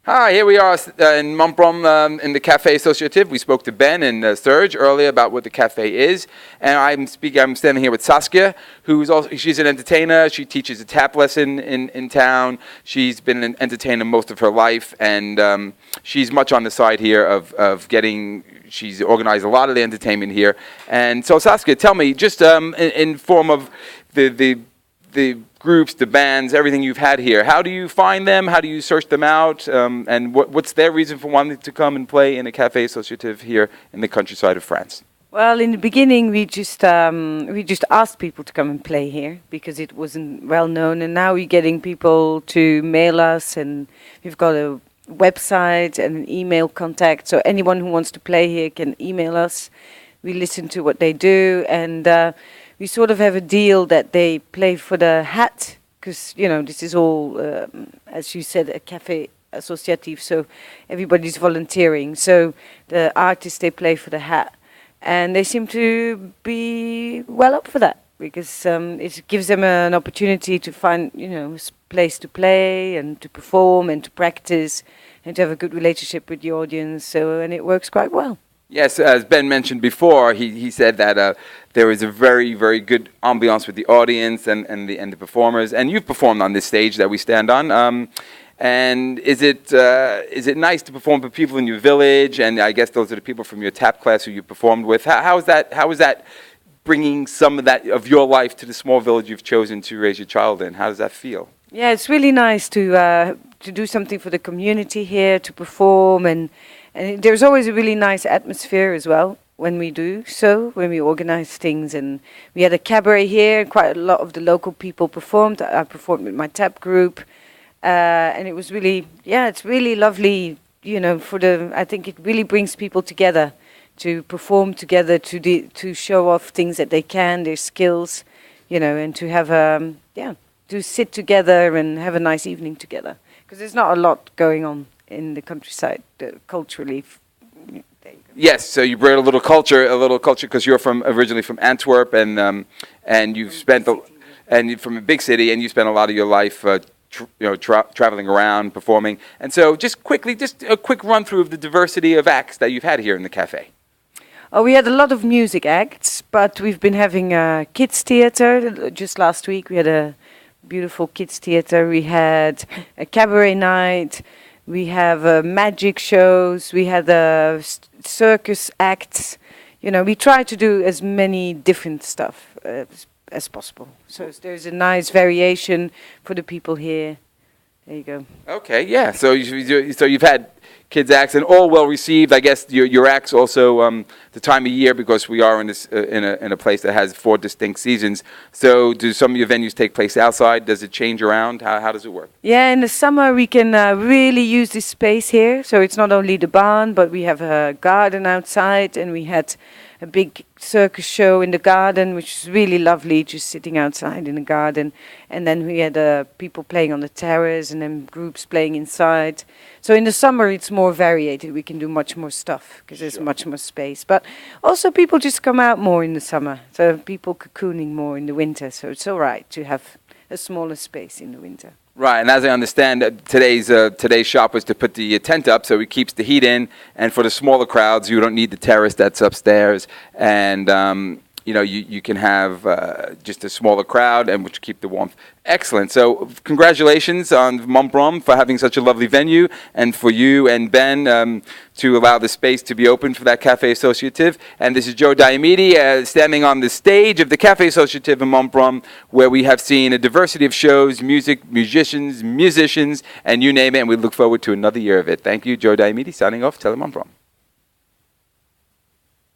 Hi, here we are in Montbrun in the Café Associatif. We spoke to Ben and Serge earlier about what the cafe is, and I'm standing here with Saskia, she's an entertainer. She teaches a tap lesson in town. She's been an entertainer most of her life, and she's much on the side here of getting. She's organized a lot of the entertainment here, and so Saskia, tell me just in form of the groups, the bands, everything you've had here. How do you find them? How do you search them out? And what's their reason for wanting to come and play in a Café Associatif here in the countryside of France? Well, in the beginning, we just asked people to come and play here because it wasn't well known, and now we're getting people to mail us, and we've got a website and an email contact. So anyone who wants to play here can email us. We listen to what they do, and we sort of have a deal that they play for the hat, because, you know, this is all, as you said, a Café Associatif, so everybody's volunteering. So the artists, they play for the hat. And they seem to be well up for that, because it gives them an opportunity to find, you know, a place to play and to perform and to practice and to have a good relationship with the audience. So, and it works quite well. Yes, as Ben mentioned before, he said that there is a very, very good ambiance with the audience and the performers. And you've performed on this stage that we stand on. And is it nice to perform for people in your village? And I guess those are the people from your tap class who you performed with. How is that bringing some of that of your life to the small village you've chosen to raise your child in? How does that feel? Yeah, it's really nice to do something for the community here, to perform, and there's always a really nice atmosphere as well when we do so, when we organize things. And we had a cabaret here, and quite a lot of the local people performed. I performed with my tap group, and it was really, yeah, it's really lovely, you know, I think it really brings people together to perform together, to show off things that they can, their skills, you know, and to have, to sit together and have a nice evening together. Because there's not a lot going on in the countryside culturally. Yes, so you brought a little culture, because you're originally from Antwerp, and you've spent and you're from a big city, and you spent a lot of your life, traveling around, performing. And so, just a quick run through of the diversity of acts that you've had here in the cafe. Oh, we had a lot of music acts, but we've been having a kids theater. Just last week, we had a beautiful kids theater. We had a cabaret night. We have magic shows. We had circus acts. You know, we try to do as many different stuff as possible. So there's a nice variation for the people here. There you go. Okay, yeah. So you've had kids acts, and all well received. I guess your acts also the time of year, because we are in a place that has 4 distinct seasons. So do some of your venues take place outside? Does it change around? How does it work? Yeah, in the summer we can really use this space here. So it's not only the barn, but we have a garden outside, and we had a big circus show in the garden, which is really lovely, just sitting outside in the garden. And then we had people playing on the terrace, and then groups playing inside. So in the summer it's more varied. We can do much more stuff because there's much more space. But also people just come out more in the summer. So people cocooning more in the winter. So it's all right to have a smaller space in the winter. Right, and as I understand, today's shop was to put the tent up so it keeps the heat in, and for the smaller crowds, you don't need the terrace that's upstairs, and you can have just a smaller crowd and which keep the warmth. Excellent. So congratulations on Montbrun for having such a lovely venue, and for you and Ben to allow the space to be open for that Café Associatif. And this is Joe Diamidi standing on the stage of the Café Associatif in Montbrun, where we have seen a diversity of shows, music, musicians, and you name it, and we look forward to another year of it. Thank you, Joe Diamidi, signing off. Tele Montbrun.